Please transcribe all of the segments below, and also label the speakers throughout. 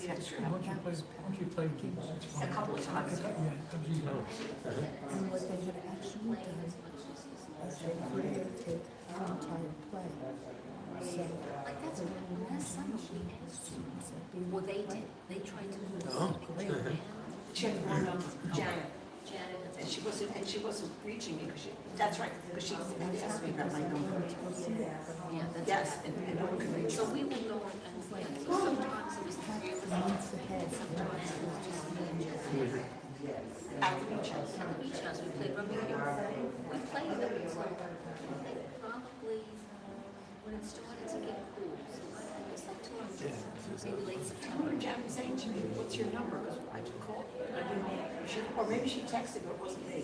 Speaker 1: the extra
Speaker 2: Once
Speaker 1: help.
Speaker 2: you play games, it's
Speaker 1: A
Speaker 2: fine.
Speaker 1: couple of times.
Speaker 2: Yeah, it comes easy.
Speaker 3: And what they had actually done is they videotaped our entire play. So
Speaker 4: Like that's what last summer we had students. Well, they did. They tried to do something.
Speaker 1: She had one Janet,
Speaker 4: Janet,
Speaker 1: and she wasn't reaching me, because she, that's right, because she asked me about my number.
Speaker 4: yeah, that's.
Speaker 1: Yes, and no one could reach
Speaker 4: So
Speaker 1: her.
Speaker 4: we would go and, yeah, so sometimes it was three of us,
Speaker 3: needs the head.
Speaker 4: sometimes it was just me and Jessica.
Speaker 1: At the beach house.
Speaker 4: At the beach house, we played rugby. We played them until, I think probably when it started to get cool. So it was like towards maybe late
Speaker 1: I
Speaker 4: September.
Speaker 1: remember Janet saying to me, "What's your number?" Because I just called. I didn't know. Or maybe she texted, but it wasn't me.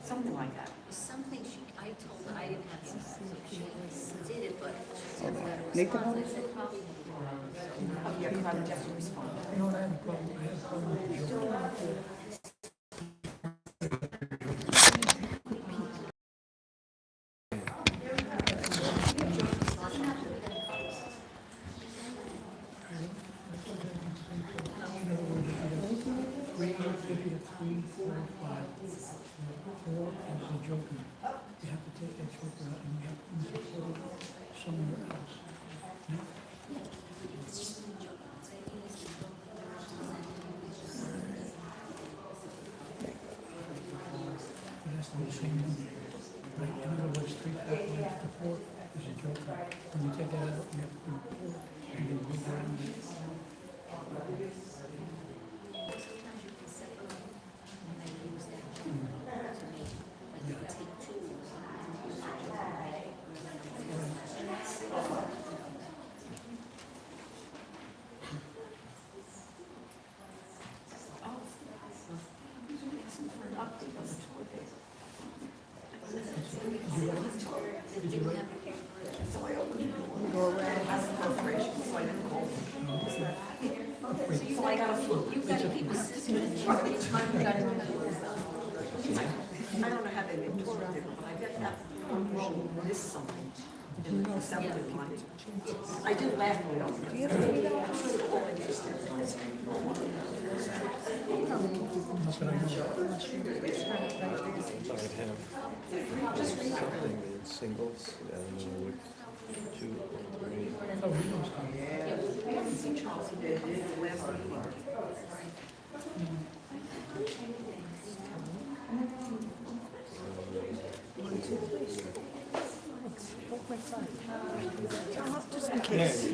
Speaker 1: Something like that.
Speaker 4: Something she, I told her, I didn't have the answer, so she did it, but she never got a response. I said probably.
Speaker 1: Oh, yeah, because I would definitely respond.
Speaker 2: You know what, I have a problem with the joke. Three, three, four, five. Four is a joker. You have to take that joker out and you have to put it somewhere else. It has to be the same number. Right, in other words, three, four, five, the four is a joker. When you take that out, you have to put a four and then go around it.
Speaker 4: Sometimes you can separate and then use that to me. Like you could take two and use the
Speaker 2: Did you write?
Speaker 1: So I opened it.
Speaker 3: Go around.
Speaker 1: I was in operation, so I didn't call. So I got a flu.
Speaker 4: You gotta keep a system in charge. Each time you gotta remember yourself.
Speaker 1: I don't know how they make tour of it, but I bet that usually miss something. And the accepted one. I did laugh when I opened it. I'm sure they're all interested.
Speaker 2: That's what I know.
Speaker 5: Singles, I don't know what, 2 or 3.
Speaker 2: Oh, he knows how.
Speaker 1: We haven't seen Charles in the last week.
Speaker 3: Just in case.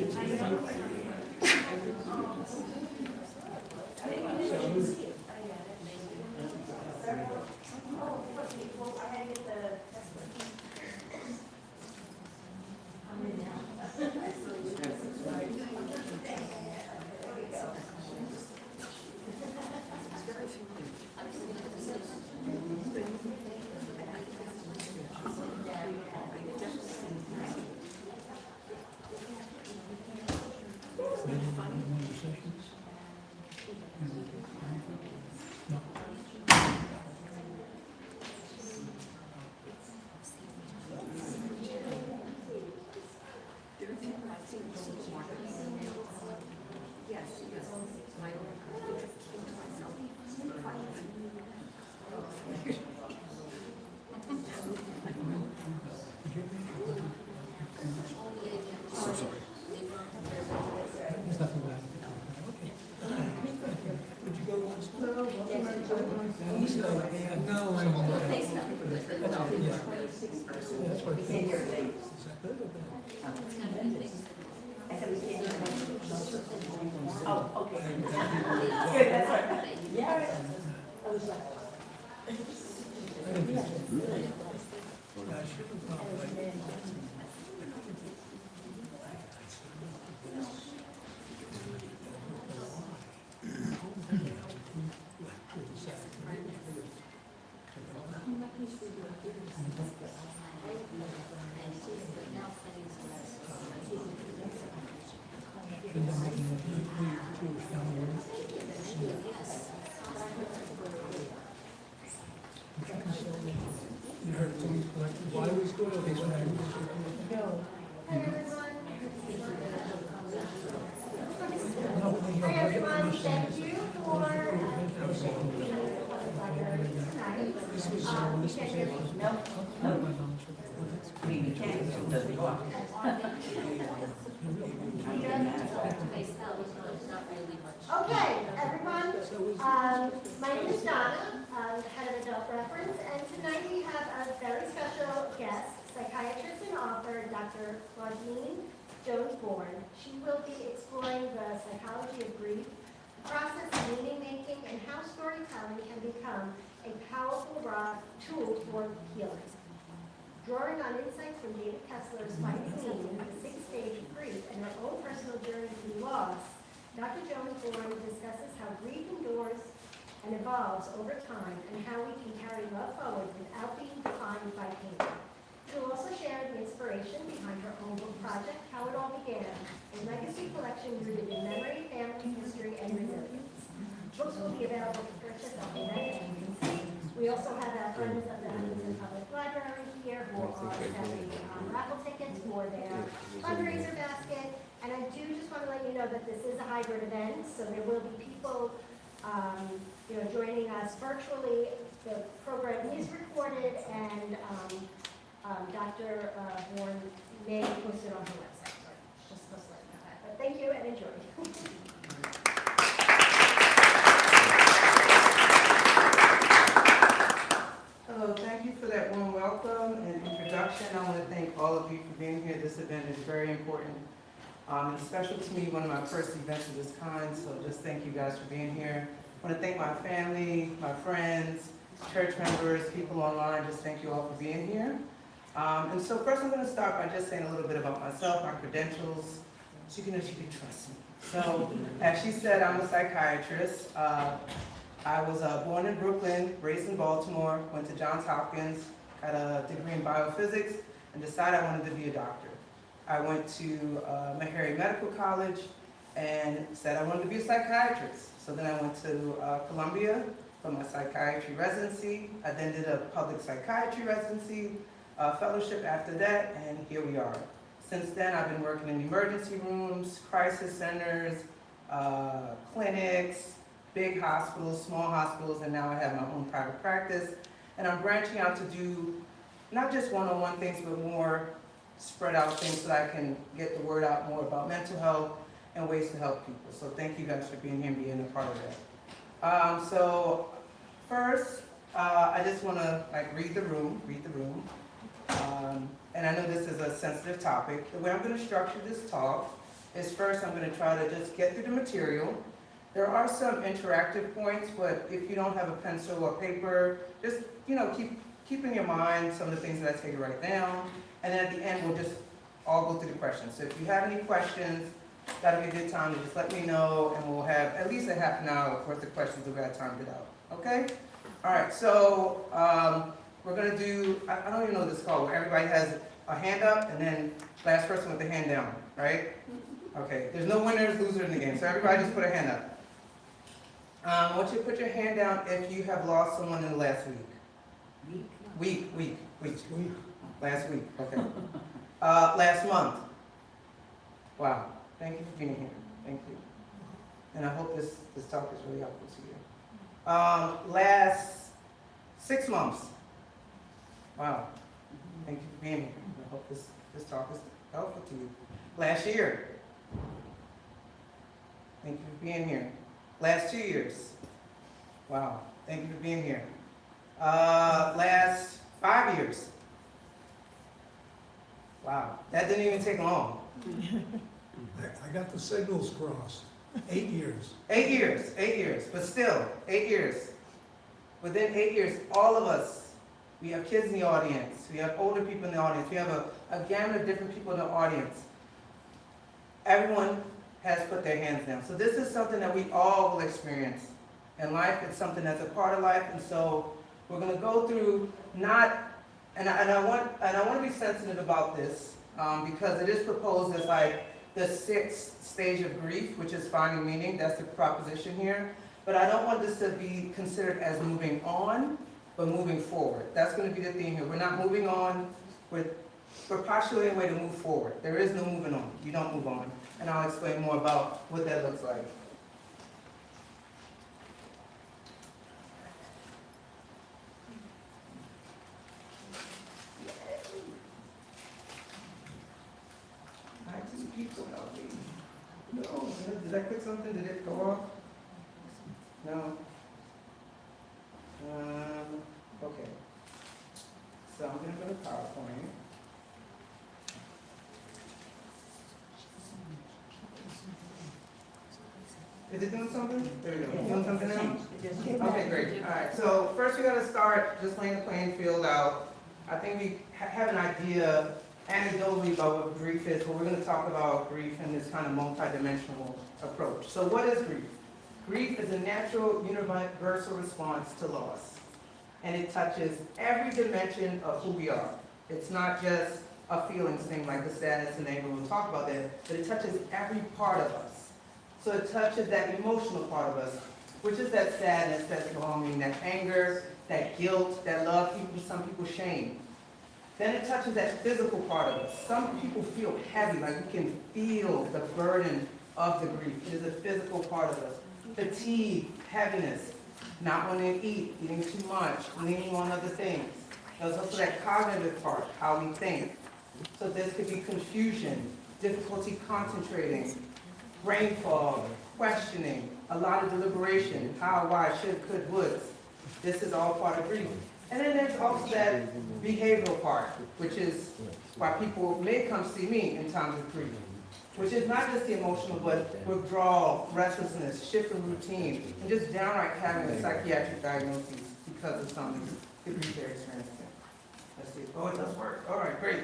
Speaker 2: There's nothing bad. Okay. Would you go once? No, I don't know. That's what I think. Is that good or bad?
Speaker 1: Oh, okay. Good, that's right. Yeah. I was like,
Speaker 2: I don't think so. Yeah, I should have thought, You heard things like, why was good or these when I was no,
Speaker 6: thank you for
Speaker 2: This was, this was
Speaker 6: Okay, everyone, my name is Donna, head of adult reference, and tonight we have a very special guest, psychiatrist and author, Dr. Claudine Jones-Bourne. She will be exploring the psychology of grief, process of meaning-making, and how storytelling can become a powerful tool for healing. Drawing on insights from David Kessler's finding meaning, the 6th stage of grief, and her own personal journey through loss, Dr. Jones-Bourne discusses how grief endures and evolves over time, and how we can carry love forward without being defined by pain. She will also share the inspiration behind her own book project, How It All Began, a legacy collection rooted in memory, family, history, and resilience. Books will be available for purchase at the event, as you can see. We also have our friends of the Huntington Public Library here who are selling raffle tickets for their fundraiser basket. And I do just want to let you know that this is a hybrid event, so there will be people joining us virtually. The program is recorded, and Dr. Bourne may post it on her website. So just supposed to let you know that. But thank you and enjoy.
Speaker 7: Hello, thank you for that warm welcome and introduction. I want to thank all of you for being here. This event is very important. It's special to me, one of my first events of this kind, so just thank you guys for being here. I want to thank my family, my friends, church members, people online, just thank you all for being here. And so first I'm going to start by just saying a little bit about myself, my credentials, so you can trust me. So, as she said, I'm a psychiatrist. I was born in Brooklyn, raised in Baltimore, went to Johns Hopkins, got a degree in biophysics, and decided I wanted to be a doctor. I went to Meharry Medical College and said I wanted to be a psychiatrist. So then I went to Columbia for my psychiatry residency. I then did a public psychiatry residency, fellowship after that, and here we are. Since then, I've been working in emergency rooms, crisis centers, clinics, big hospitals, small hospitals, and now I have my own private practice. And I'm branching out to do not just one-on-one things, but more spread out things so that I can get the word out more about mental health and ways to help people. So thank you guys for being here and being a part of that. So first, I just want to read the room. And I know this is a sensitive topic. The way I'm going to structure this talk is first I'm going to try to just get through the material. There are some interactive points, but if you don't have a pencil or paper, just keep in your mind some of the things that I tell you right now. And then at the end, we'll just all go through the questions. So if you have any questions, that'll be a good time to just let me know, and we'll have at least a half an hour worth of questions if we have time to get out. Okay? All right, so we're going to do, I don't even know what this is called, where everybody has a hand up, and then last person with the hand down, right? Okay, there's no winners, losers in the game, so everybody just put a hand up. I want you to put your hand down if you have lost someone in the last week. Week. Last week, okay. Last month. Wow, thank you for being here, thank you. And I hope this talk is really helpful to you. Last 6 months. Wow, thank you for being here. I hope this talk is helpful to you. Last year. Thank you for being here. Last 2 years. Wow, thank you for being here. Last 5 years. Wow, that didn't even take long.
Speaker 8: I got the signals crossed. 8 years.
Speaker 7: 8 years, but still, 8 years. Within 8 years, all of us, we have kids in the audience, we have older people in the audience, we have a gamut of different people in the audience. Everyone has put their hands down. So this is something that we all will experience in life. It's something that's a part of life, and so we're going to go through and I want to be sensitive about this because it is proposed as the 6th stage of grief, which is finding meaning. That's the proposition here. But I don't want this to be considered as moving on, but moving forward. That's going to be the theme here. We're not moving on. We're postulating a way to move forward. There is no moving on. You don't move on. And I'll explain more about what that looks like. No, did I click something? Did it go off? No. Okay. So I'm gonna go to PowerPoint. Is it doing something? There we go. Doing something now? Okay, great. All right, so first we gotta start just laying the playing field out. I think we have an idea anecdotally about what grief is, but we're gonna talk about grief in this kind of multidimensional approach. So what is grief? Grief is a natural universal response to loss, and it touches every dimension of who we are. It's not just a feelings thing like the sadness and anger, we'll talk about that, but it touches every part of us. So it touches that emotional part of us, which is that sadness, that longing, that anger, that guilt, that love, some people shame. Then it touches that physical part of us. Some people feel heavy, like we can feel the burden of the grief. It is a physical part of us. Fatigue, heaviness, not wanting to eat, eating too much, leaning on other things. There's also that cognitive part, how we think. So this could be confusion, difficulty concentrating, brain fog, questioning, a lot of deliberation, how, why, should, could, would. This is all part of grief. And then there's also that behavioral part, which is why people may come see me in times of grief, which is not just the emotional, but withdrawal, restlessness, shift of routine, and just downright having a psychiatric diagnosis because of some of the grief they're experiencing. Let's see. Oh, it does work. All right, great.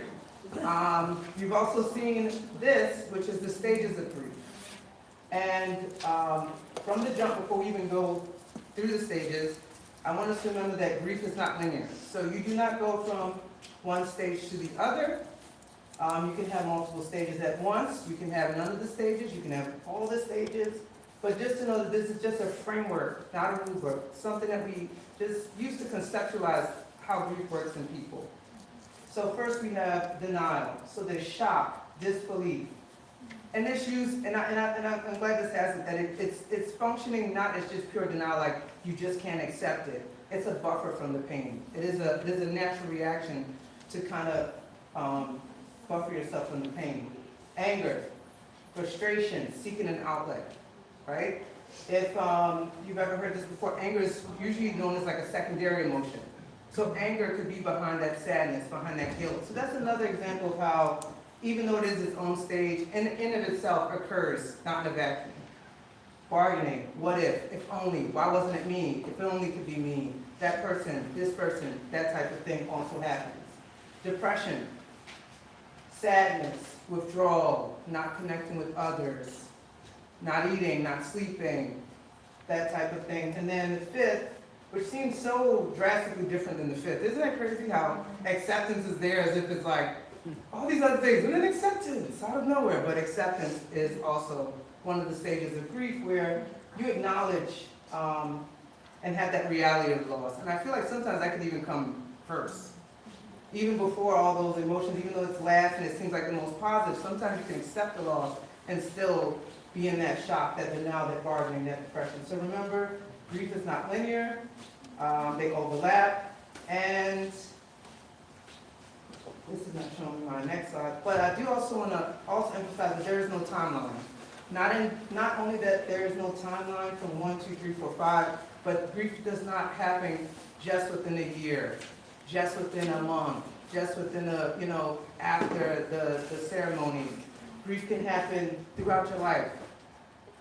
Speaker 7: You've also seen this, which is the stages of grief. And from the jump, before we even go through the stages, I want us to remember that grief is not linear. So you do not go from one stage to the other. You can have multiple stages at once. You can have none of the stages. You can have all the stages. But just to know that this is just a framework, not a rubric, something that we just use to conceptualize how grief works in people. So first we have denial. So there's shock, disbelief. And this use, and I'm glad this has it, that it's functioning not as just pure denial, like you just can't accept it. It's a buffer from the pain. There's a natural reaction to kind of buffer yourself from the pain. Anger, frustration, seeking an outlet, right? If you've ever heard this before, anger is usually known as like a secondary emotion. So anger could be behind that sadness, behind that guilt. So that's another example of how, even though it is its own stage, in of itself occurs, not in a vacuum. Bargaining, what if only, why wasn't it me, if it only could be me, that person, this person, that type of thing also happens. Depression, sadness, withdrawal, not connecting with others, not eating, not sleeping, that type of thing. And then the fifth, which seems so drastically different than the fifth. Isn't that crazy how acceptance is there as if it's like, all these other things, and then acceptance out of nowhere. But acceptance is also one of the stages of grief where you acknowledge and have that reality of loss. And I feel like sometimes that can even come first. Even before all those emotions, even though it's last and it seems like the most positive, sometimes you can accept the loss and still be in that shock, that denial, that bargaining, that depression. So remember, grief is not linear. They overlap. And this is not showing my next slide, but I do also want to emphasize that there is no timeline. Not only that there is no timeline from 1, 2, 3, 4, 5, but grief does not happen just within a year, just within a month, just within after the ceremony. Grief can happen throughout your life,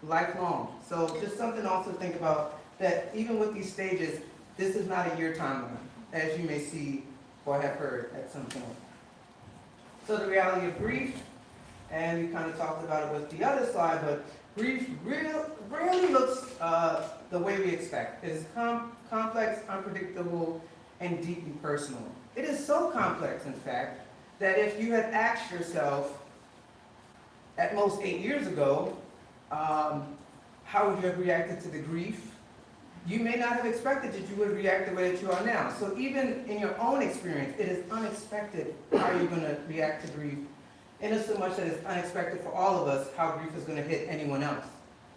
Speaker 7: lifelong. So just something also to think about, that even with these stages, this is not a year timeline, as you may see or have heard at some point. So the reality of grief, and we kind of talked about it with the other slide, but grief rarely looks the way we expect. It is complex, unpredictable, and deeply personal. It is so complex, in fact, that if you had asked yourself at most 8 years ago, how would you have reacted to the grief? You may not have expected that you would react the way that you are now. So even in your own experience, it is unexpected how you're going to react to grief, in so much that it's unexpected for all of us how grief is going to hit anyone else.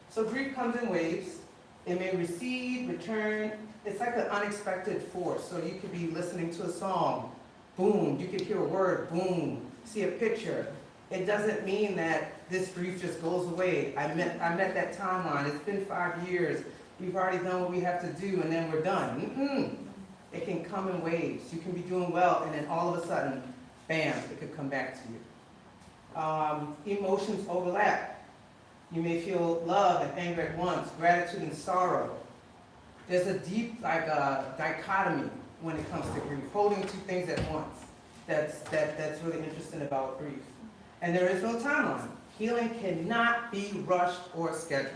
Speaker 7: So grief comes in waves. It may recede, return. It's like an unexpected force. So you could be listening to a song, boom, you could hear a word, boom, see a picture. It doesn't mean that this grief just goes away. I met that timeline. It's been 5 years. We've already done what we have to do, and then we're done. It can come in waves. You can be doing well, and then all of a sudden, bam, it could come back to you. Emotions overlap. You may feel love and anger at once, gratitude and sorrow. There's a deep dichotomy when it comes to grief, holding two things at once. That's really interesting about grief. And there is no timeline. Healing cannot be rushed or scheduled.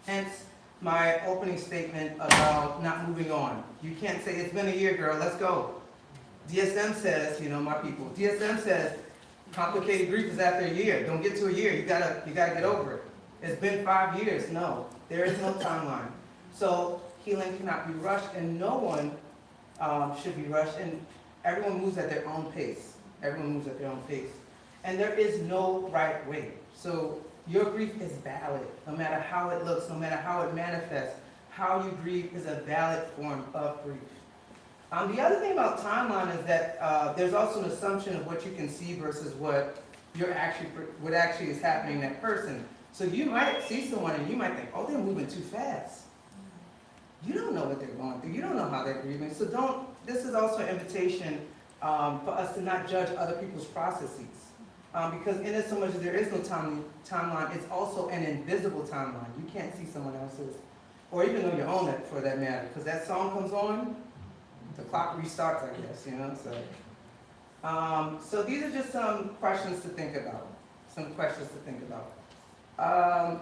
Speaker 7: Hence, my opening statement about not moving on. You can't say, it's been a year, girl, let's go. DSM says, my people, DSM says, complicated grief is after a year. Don't get to a year, you gotta get over it. It's been 5 years, no. There is no timeline. So healing cannot be rushed, and no one should be rushed, and everyone moves at their own pace. Everyone moves at their own pace. And there is no right way. So your grief is valid, no matter how it looks, no matter how it manifests. How you grieve is a valid form of grief. The other thing about timeline is that there's also an assumption of what you can see versus what actually is happening in that person. So you might see someone and you might think, oh, they're moving too fast. You don't know what they're going through. You don't know how they're grieving. So this is also an invitation for us to not judge other people's processes. Because in as so much as there is no timeline, it's also an invisible timeline. You can't see someone else's, or even know your own for that matter. Because that song comes on, the clock restarts, I guess, So these are just some questions to think about.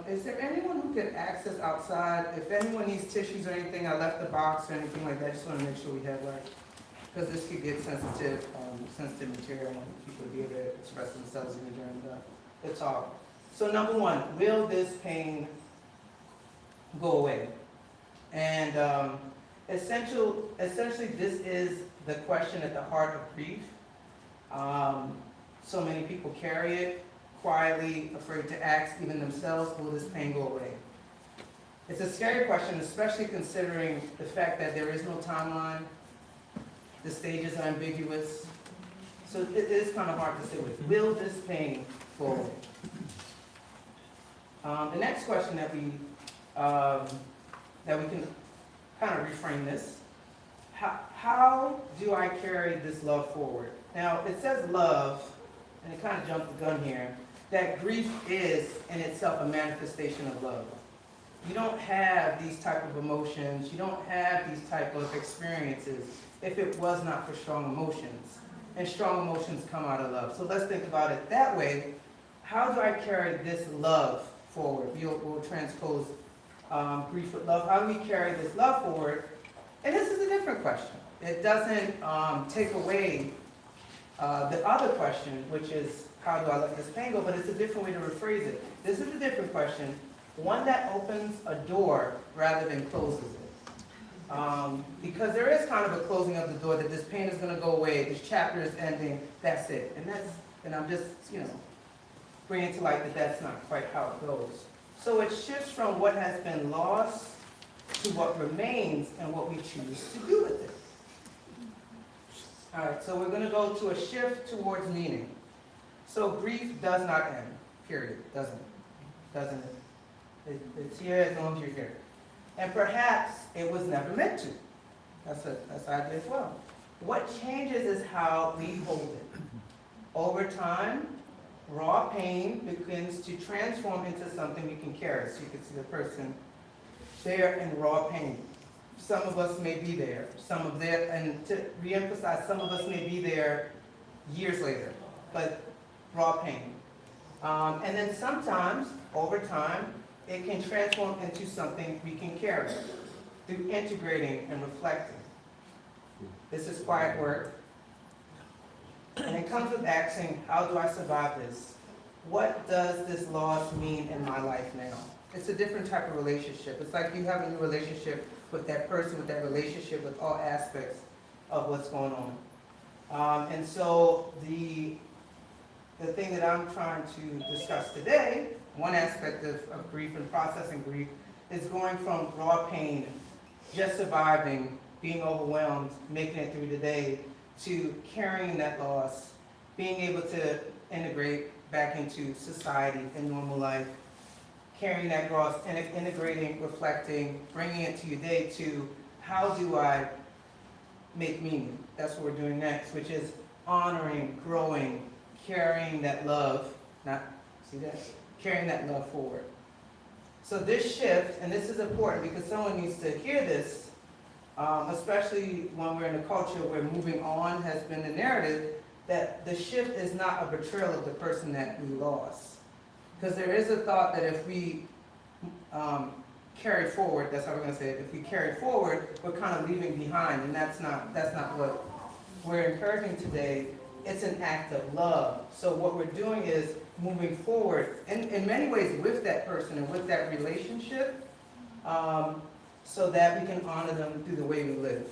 Speaker 7: Is there anyone who can access outside? If anyone needs tissues or anything, I left the box or anything like that. Just want to make sure we have because this could get sensitive material and people be able to express themselves during the talk. So number one, will this pain go away? And essentially, this is the question at the heart of grief. So many people carry it quietly, afraid to ask even themselves, will this pain go away? It's a scary question, especially considering the fact that there is no timeline. The stages are ambiguous. So it is kind of hard to say with. Will this pain go away? The next question that we can kind of reframe this. How do I carry this love forward? Now, it says love, and it kind of jumped the gun here, that grief is in itself a manifestation of love. You don't have these type of emotions, you don't have these type of experiences if it was not for strong emotions. And strong emotions come out of love. So let's think about it that way. How do I carry this love forward? We'll transpose grief with love. How do we carry this love forward? And this is a different question. It doesn't take away the other question, which is, how do I let this pain go? But it's a different way to rephrase it. This is a different question, one that opens a door rather than closes it. Because there is kind of a closing of the door that this pain is going to go away, this chapter is ending, that's it. And I'm just, bringing to light that that's not quite how it goes. So it shifts from what has been lost to what remains and what we choose to do with it. All right, so we're going to go to a shift towards meaning. So grief does not end, period. Doesn't it? It's here as long as you're here. And perhaps it was never meant to. That's idea as well. What changes is how we hold it. Over time, raw pain begins to transform into something we can carry. So you can see the person there in raw pain. Some of us may be there. And to reemphasize, some of us may be there years later, but raw pain. And then sometimes, over time, it can transform into something we can carry through integrating and reflecting. This is quiet work. And it comes with asking, how do I survive this? What does this loss mean in my life now? It's a different type of relationship. It's like you have a new relationship with that person, with that relationship, with all aspects of what's going on. And so the thing that I'm trying to discuss today, one aspect of grief and processing grief, is going from raw pain, just surviving, being overwhelmed, making it through the day, to carrying that loss, being able to integrate, back into society and normal life, carrying that cross, and integrating, reflecting, bringing it to your day to how do I make meaning? That's what we're doing next, which is honoring, growing, carrying that love, carrying that love forward. So this shift, and this is important because someone needs to hear this, especially when we're in a culture where moving on has been the narrative, that the shift is not a betrayal of the person that we lost. Because there is a thought that if we carry forward, that's how we're going to say it, if we carry forward, we're kind of leaving behind, and that's not what we're encouraging today. It's an act of love. So what we're doing is moving forward, in many ways with that person and with that relationship, so that we can honor them through the way we live.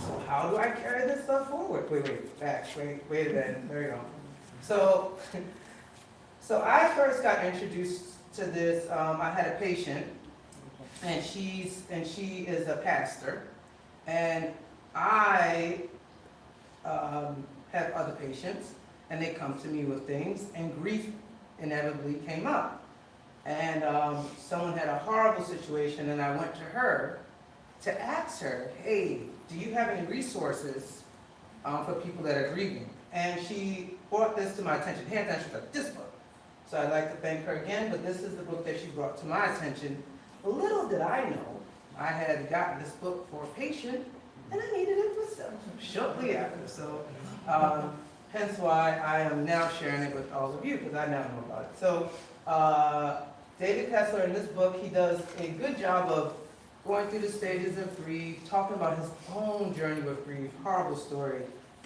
Speaker 7: So how do I carry this stuff forward? Wait a minute, there you go. So I first got introduced to this, I had a patient, and she is a pastor, and I have other patients, and they come to me with things, and grief inevitably came up. And someone had a horrible situation, and I went to her to ask her, hey, do you have any resources for people that are grieving? And she brought this to my attention, hands down, she's like, this book. So I'd like to thank her again, but this is the book that she brought to my attention. Little did I know, I had gotten this book for a patient, and I needed it myself shortly after. So hence why I am now sharing it with all of you, because I now know about it. So David Kessler, in this book, he does a good job of going through the stages of grief, talking about his own journey with grief, horrible story,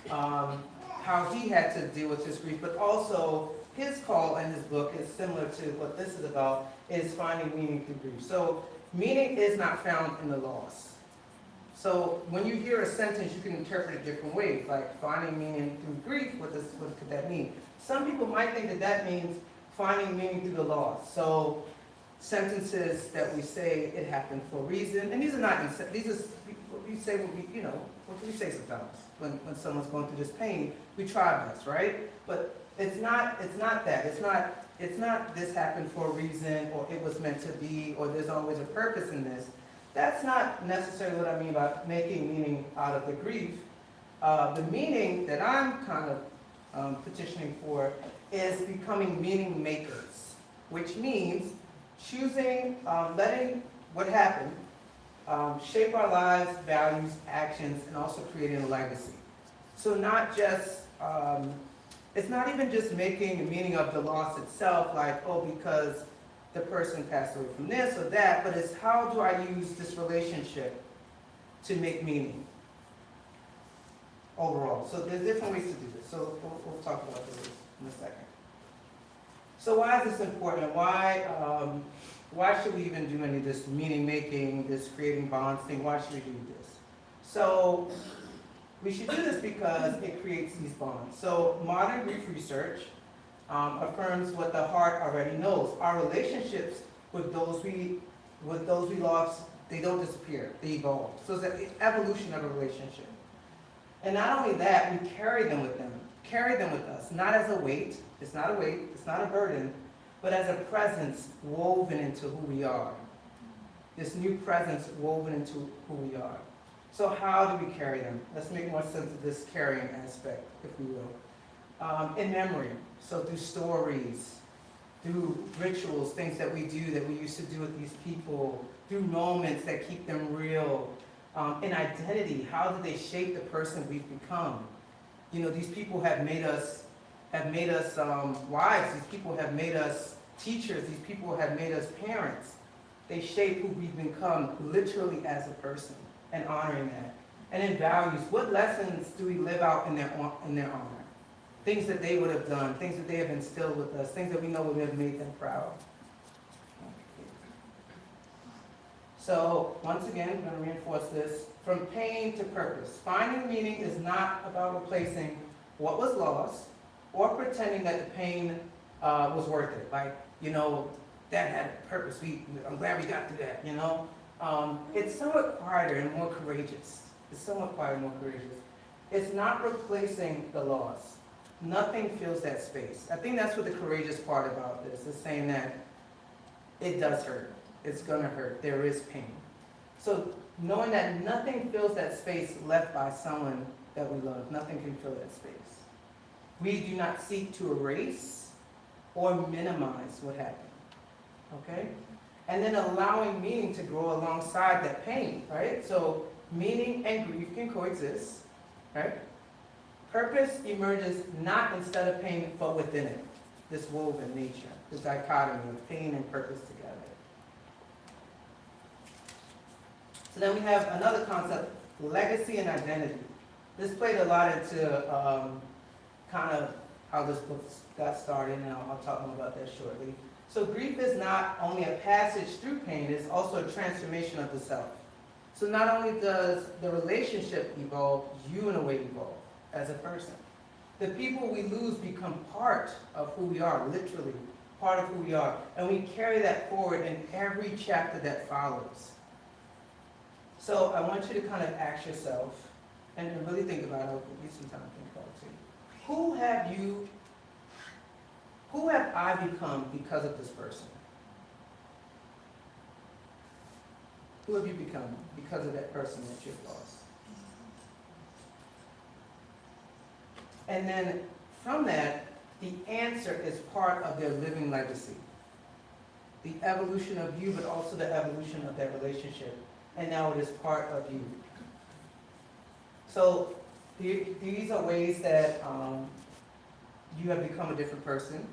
Speaker 7: how he had to deal with his grief, but also his call in his book is similar to what this is about, is finding meaning through grief. So meaning is not found in the loss. So when you hear a sentence, you can interpret it different ways, like finding meaning through grief, what could that mean? Some people might think that that means finding meaning through the loss. So sentences that we say, it happened for a reason, and these are not, these are, we say what we, what do we say sometimes when someone's going through this pain? We try our best, right? But it's not that. It's not this happened for a reason, or it was meant to be, or there's always a purpose in this. That's not necessarily what I mean by making meaning out of the grief. The meaning that I'm kind of petitioning for is becoming meaning makers, which means choosing, letting what happened shape our lives, values, actions, and also creating a legacy. So not just, it's not even just making a meaning of the loss itself, like, oh, because the person passed away from this or that, but it's how do I use this relationship to make meaning overall. So there's different ways to do this. So we'll talk about this in a second. So why is this important? Why should we even do any of this meaning making, this creating bonds thing? Why should we do this? So we should do this because it creates these bonds. So modern grief research affirms what the heart already knows. Our relationships with those we lost, they don't disappear, they evolve. So it's an evolution of a relationship. And not only that, we carry them with us, not as a weight, it's not a weight, it's not a burden, but as a presence woven into who we are. This new presence woven into who we are. So how do we carry them? Let's make more sense of this carrying aspect, if we will. In memory, so through stories, through rituals, things that we do that we used to do with these people, through moments that keep them real. In identity, how do they shape the person we've become? These people have made us wives, these people have made us teachers, these people have made us parents. They shape who we've become literally as a person, and honoring that. And in values, what lessons do we live out in their honor? Things that they would have done, things that they have instilled with us, things that we know would have made them proud. So once again, I'm going to reinforce this. From pain to purpose. Finding meaning is not about replacing what was lost or pretending that the pain was worth it. Like, that had a purpose. I'm glad we got through that, It's somewhat quieter and more courageous. It's not replacing the loss. nothing fills that space. I think that's what the courageous part about this is, saying that it does hurt. It's gonna hurt. There is pain. So knowing that nothing fills that space left by someone that we love, nothing can fill that space. We do not seek to erase or minimize what happened, okay? And then allowing meaning to grow alongside that pain, right? So meaning and grief can coexist, right? Purpose emerges not instead of pain, but within it. This woven nature, this dichotomy of pain and purpose together. So then we have another concept, legacy and identity. This played a lot into kind of how this book got started, and I'll talk more about that shortly. So grief is not only a passage through pain, it's also a transformation of the self. So not only does the relationship evolve, you in a way evolve as a person. The people we lose become part of who we are, literally part of who we are. And we carry that forward in every chapter that follows. So I want you to kind of ask yourself, and really think about it. I'll give you some time to think about it too. Who have I become because of this person? Who have you become because of that person that you've lost? And then from that, the answer is part of their living legacy. The evolution of you, but also the evolution of that relationship. And now it is part of you. So these are ways that you have become a different person,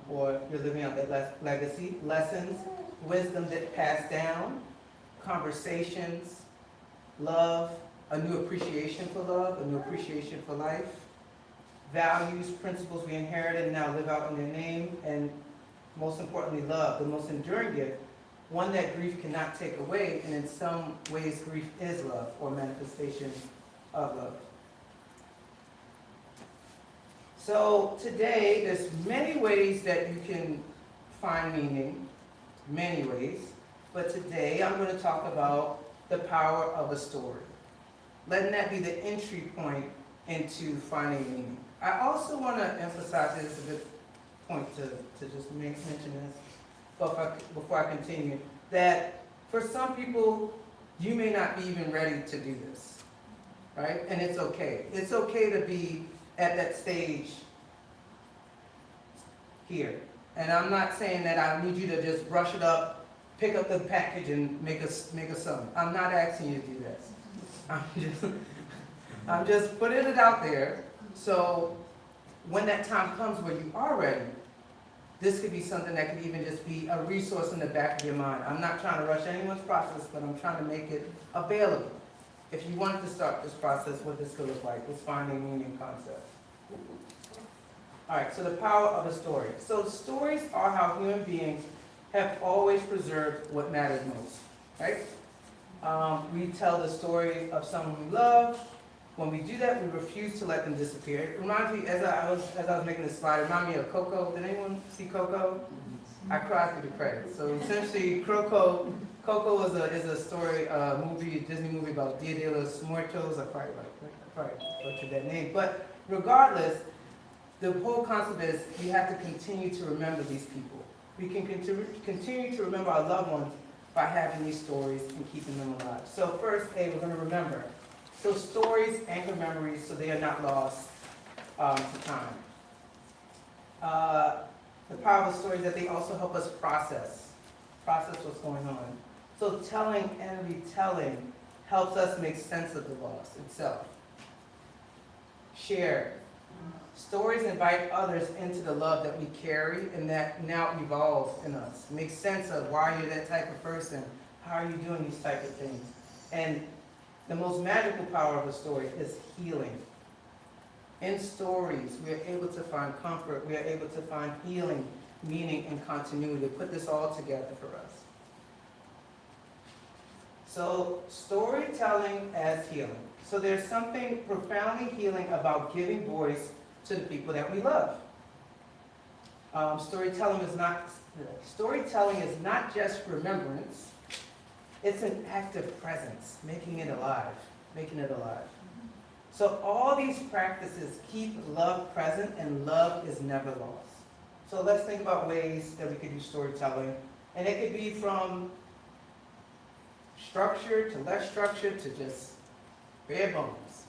Speaker 7: or you're living out that legacy. Lessons, wisdom that passed down, conversations, love, a new appreciation for love, a new appreciation for life, values, principles we inherited and now live out in their name, and most importantly, love, the most enduring gift, one that grief cannot take away, and in some ways grief is love, or manifestation of love. So today, there's many ways that you can find meaning, many ways, but today I'm going to talk about the power of a story. Letting that be the entry point into finding meaning. I also want to emphasize, this is a good point to just mention this before I continue, that for some people, you may not be even ready to do this, right? And it's okay. It's okay to be at that stage here. And I'm not saying that I need you to just brush it up, pick up the package and make a sum. I'm not asking you to do that. I'm just putting it out there, so when that time comes where you are ready, this could be something that could even just be a resource in the back of your mind. I'm not trying to rush anyone's process, but I'm trying to make it available. If you wanted to start this process, what this could look like, was finding meaning concept. All right, so the power of a story. So stories are how human beings have always preserved what matters most, right? We tell the story of someone we love. When we do that, we refuse to let them disappear. It reminds me, as I was making this slide, it reminded me of Coco. Did anyone see Coco? I cried through the credits. So essentially, Coco is a story, Disney movie about Dia de los Muertos. I probably butchered that name. But regardless, the whole concept is we have to continue to remember these people. We can continue to remember our loved ones by having these stories and keeping them alive. So first, we're going to remember. So stories anchor memories so they are not lost to time. The power of stories is that they also help us process what's going on. So telling and retelling helps us make sense of the loss itself. Share. Stories invite others into the love that we carry and that now evolves in us. Make sense of why you're that type of person. How are you doing these type of things? And the most magical power of a story is healing. In stories, we are able to find comfort. We are able to find healing, meaning, and continuity. Put this all together for us. So, storytelling as healing. So there's something profoundly healing about giving voice to the people that we love. Storytelling is not just remembrance. It's an active presence, making it alive. So all these practices keep love present, and love is never lost. So let's think about ways that we could do storytelling. And it could be from structured to less structured to just bare bones.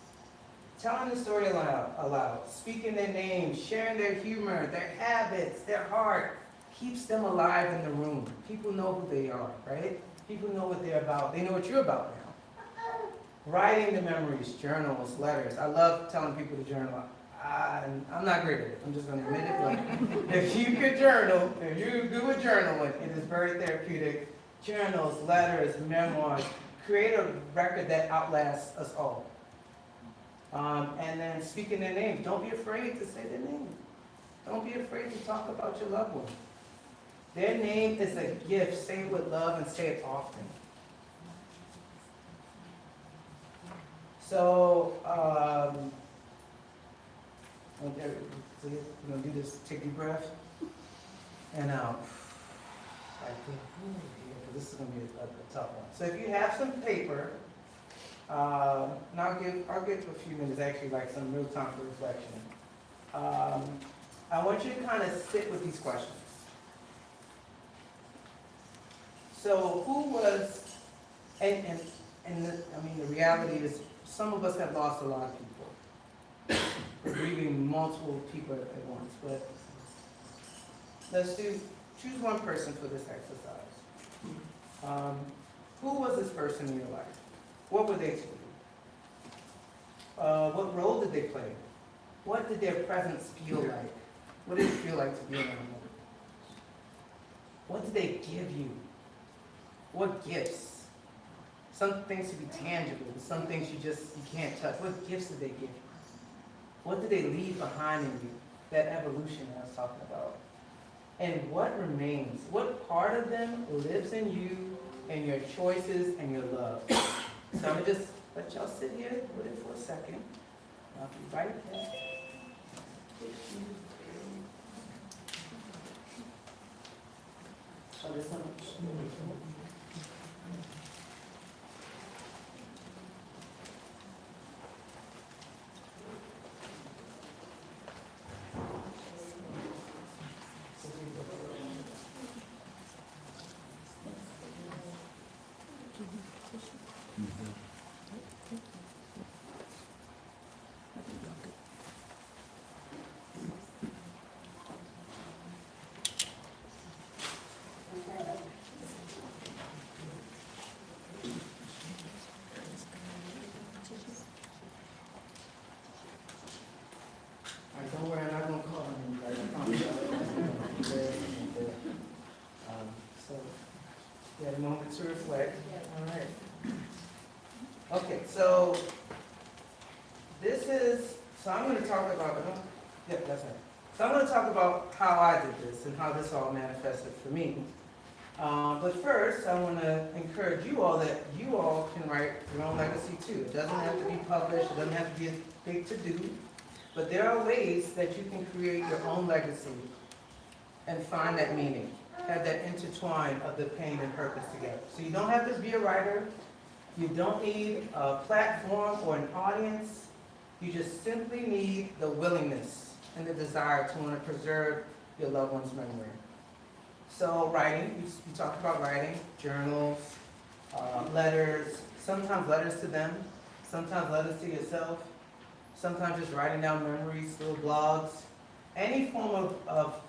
Speaker 7: Telling the story aloud, speaking their names, sharing their humor, their habits, their heart, keeps them alive in the room. People know who they are, right? People know what they're about. They know what you're about now. Writing the memories, journals, letters. I love telling people to journal. I'm not great at it. I'm just going to admit it. But if you could journal, if you do a journaling, it is very therapeutic. Journals, letters, memoirs. Create a record that outlasts us all. And then speaking their names. Don't be afraid to say their name. Don't be afraid to talk about your loved one. Their name is a gift. Say it with love and say it often. So, okay, so you're going to do this, take a deep breath, and out. This is going to be a tough one. So if you have some paper, and I'll give a few minutes, actually, like some real time for reflection. I want you to kind of sit with these questions. So who was, the reality is, some of us have lost a lot of people. We're grieving multiple people at once, but let's choose one person for this exercise. Who was this person in your life? What were they to you? What role did they play? What did their presence feel like? What did it feel like to be around them? What did they give you? What gifts? Some things to be tangible, some things you can't touch. What gifts did they give you? What did they leave behind in you? That evolution I was talking about. And what remains? What part of them lives in you and your choices and your love? So I'm going to just let y'all sit here with it for a second. I'll be right back. Oh, there's some. Don't worry, I'm not going to call him, guys. I promise you. So, you had a moment to reflect. All right. Okay, so I'm going to talk about, that's right. So I'm going to talk about how I did this and how this all manifested for me. But first, I want to encourage you all that you all can write your own legacy too. It doesn't have to be published. It doesn't have to be a big to-do. But there are ways that you can create your own legacy and find that meaning, have that intertwine of the pain and purpose together. So you don't have to be a writer. You don't need a platform or an audience. You just simply need the willingness and the desire to want to preserve your loved one's memory. So writing, you talked about writing, journals, letters, sometimes letters to them, sometimes letters to yourself. Sometimes just writing down memories, little blogs, any form of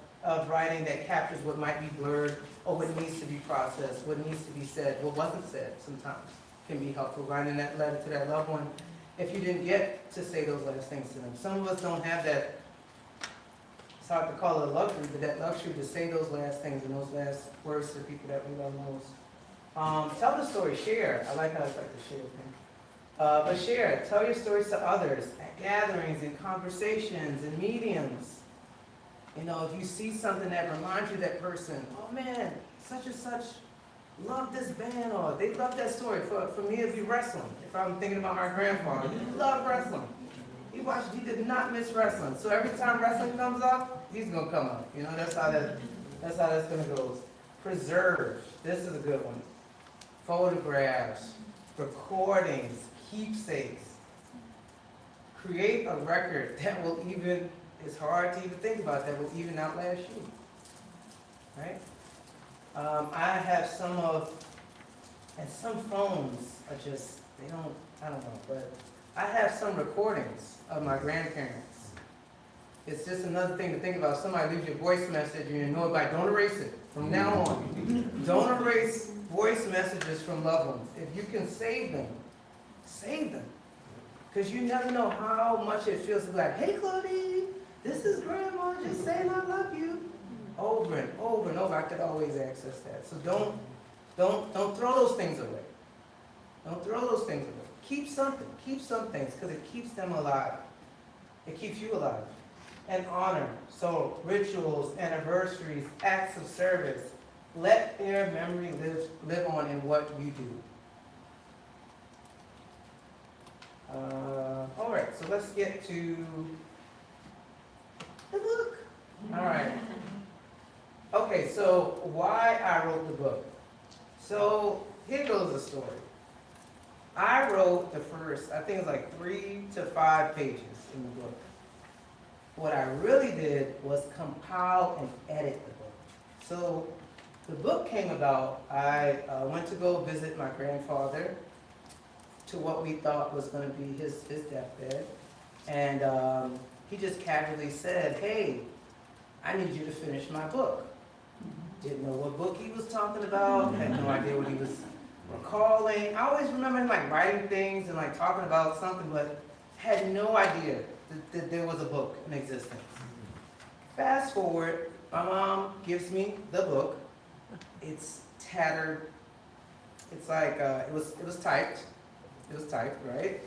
Speaker 7: writing that captures what might be blurred or what needs to be processed, what needs to be said, what wasn't said sometimes can be helpful. Writing that letter to that loved one if you didn't get to say those last things to them. Some of us don't have that, it's hard to call it a luxury, but that luxury to say those last things and those last words to the people that we love most. Tell the story, share. I like how it's like the share thing. But share, tell your stories to others at gatherings and conversations and mediums. You know, if you see something that reminds you of that person, oh man, such and such loved this band, or they love that story. For me, it'd be wrestling. If I'm thinking about my grandfather, he loved wrestling. He did not miss wrestling. So every time wrestling comes up, he's gonna come up. You know, that's how that's gonna go. Preserve. This is a good one. Photographs, recordings, keepsakes. create a record that will even, it's hard to even think about, that will even outlast you, right? I have some of, and some phones are just, they don't, I don't know, but I have some recordings of my grandparents. It's just another thing to think about. Somebody leaves you a voice message and you know about, don't erase it from now on. Don't erase voice messages from loved ones. If you can save them, save them. Because you never know how much it feels to be like, hey Claudine, this is grandma just saying I love you. Over and over and over, I could always access that. So don't throw those things away. Don't throw those things away. Keep something, keep some things, because it keeps them alive. It keeps you alive. And honor, so rituals, anniversaries, acts of service, let their memory live on in what you do. All right, so let's get to the book. All right. Okay, so why I wrote the book. So here goes the story. I wrote the first, I think it was like 3 to 5 pages in the book. What I really did was compile and edit the book. So the book came about, I went to go visit my grandfather to what we thought was going to be his deathbed. And he just casually said, hey, I need you to finish my book. Didn't know what book he was talking about, had no idea what he was recalling. I always remember him like writing things and like talking about something, but had no idea that there was a book in existence. Fast forward, my mom gives me the book. It's tattered. It's like, it was typed. It was typed, right?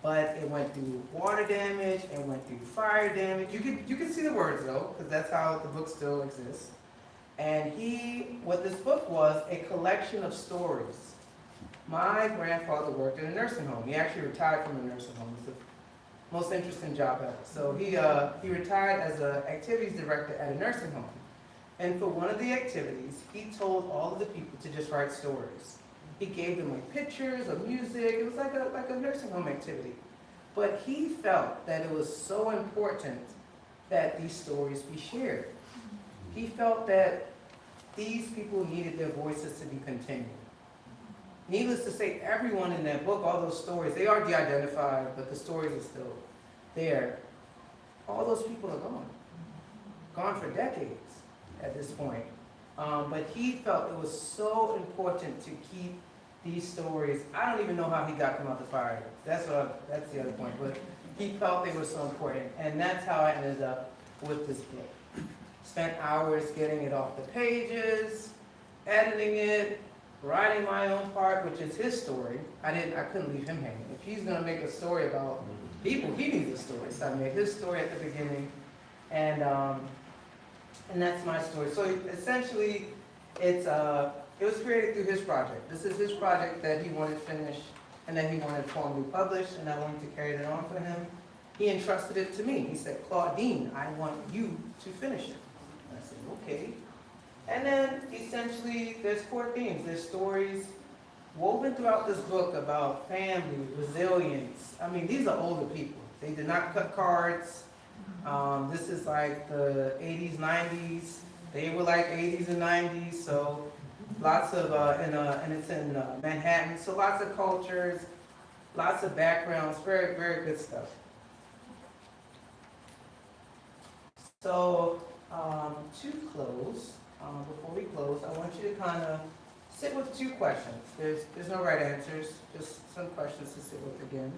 Speaker 7: But it went through water damage, it went through fire damage. You could see the words though, because that's how the book still exists. And what this book was, a collection of stories. My grandfather worked in a nursing home. He actually retired from a nursing home. It's the most interesting job ever. So he retired as an activities director at a nursing home. And for one of the activities, he told all of the people to just write stories. He gave them like pictures of music. It was like a nursing home activity. But he felt that it was so important that these stories be shared. He felt that these people needed their voices to be continued. Needless to say, everyone in that book, all those stories, they are de-identified, but the stories are still there. All those people are gone. Gone for decades at this point. But he felt it was so important to keep these stories. I don't even know how he got them out the fire. That's the other point. But he felt they were so important. And that's how I ended up with this book. Spent hours getting it off the pages, editing it, writing my own part, which is his story. I couldn't leave him hanging. If he's gonna make a story about people, he needs a story. So I made his story at the beginning, and that's my story. So essentially, it was created through his project. This is his project that he wanted finished and that he wanted formally published, and I wanted to carry that on for him. He entrusted it to me. He said, Claudine, I want you to finish it. And I said, okay. And then essentially, there's 4 themes. There's stories woven throughout this book about family, resilience. I mean, these are older people. They did not cut cards. This is like the 80s, 90s. They were like 80s and 90s, so lots of, and it's in Manhattan, so lots of cultures, lots of backgrounds, very, very good stuff. So, to close, before we close, I want you to kind of sit with 2 questions. There's no right answers, just some questions to sit with again.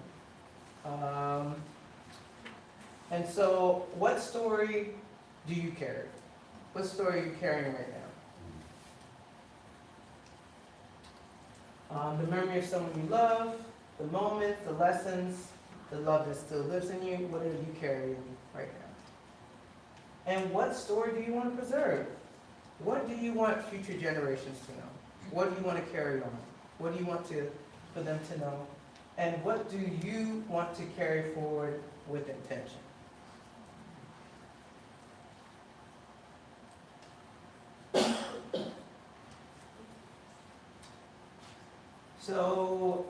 Speaker 7: And so, what story do you carry? What story are you carrying right now? The memory of someone you love, the moments, the lessons, the love that still lives in you, what are you carrying right now? And what story do you want to preserve? What do you want future generations to know? What do you want to carry on? What do you want for them to know? And what do you want to carry forward with intention? So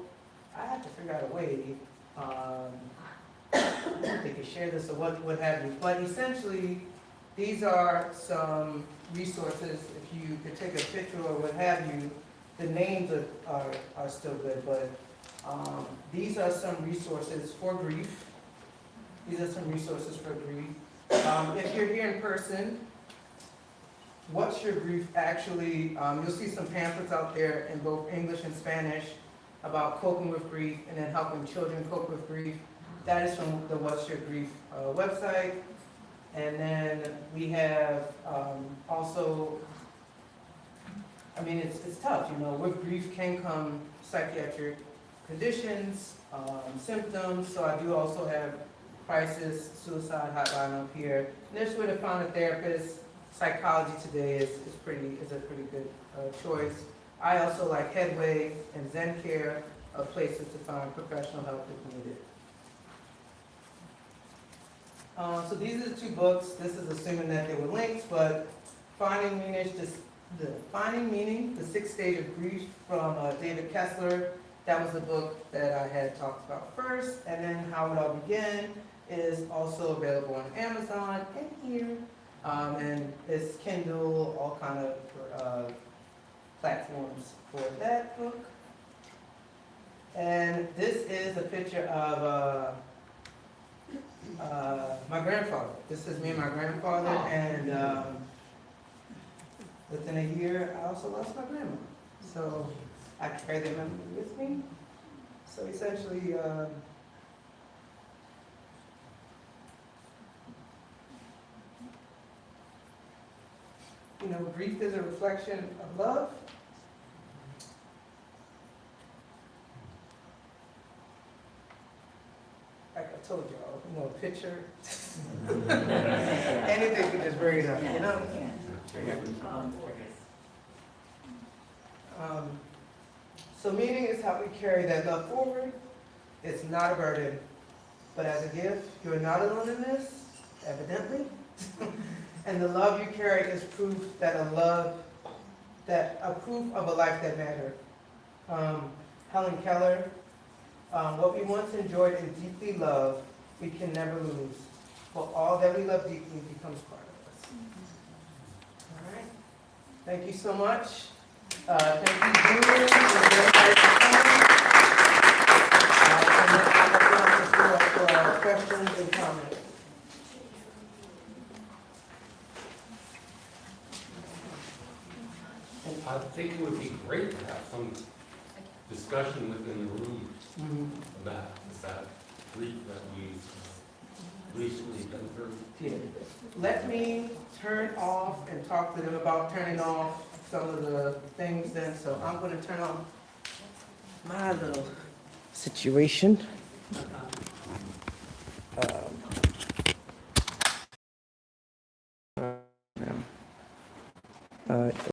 Speaker 7: I have to figure out a way if they could share this or what have you. But essentially, these are some resources. If you could take a picture or what have you, the names are still good, but these are some resources for grief. These are some resources for grief. If you're here in person, What's Your Grief actually, you'll see some pamphlets out there in both English and Spanish about coping with grief and then helping children cope with grief. That is from the What's Your Grief website. And then we have also, I mean, it's tough, you know, with grief can come psychiatric conditions, symptoms, so I do also have crisis, suicide hotline up here. And there's where to find a therapist. Psychology Today is a pretty good choice. I also like Headway and Zen Care, places to find professional help if needed. So these are the two books. This is assuming that they were linked, but Finding Meaning, The Sixth Stage of Grief from David Kessler. That was the book that I had talked about first. And then How It All Began is also available on Amazon and here. And it's Kindle, all kind of platforms for that book. And this is a picture of my grandfather. This is me and my grandfather, and within a year, I also lost my grandma. So I carry the memory with me. So essentially, you know, grief is a reflection of love. Like I told y'all, you know, a picture. Anything could just bring it up, you know? So meaning is how we carry that love forward. It's not a burden, but as a gift. You're not alone in this, evidently. And the love you carry is proof that a proof of a life that mattered. Helen Keller, what we once enjoyed and deeply loved, we can never lose. For all that we love deeply becomes part of us. All right. Thank you so much. Thank you, Julie, for questions and comments.
Speaker 9: I think it would be great to have some discussion within the room about that grief that we've recently been through.
Speaker 7: Yeah. Let me turn off and talk to them about turning off some of the things then. So I'm going to turn on my little situation.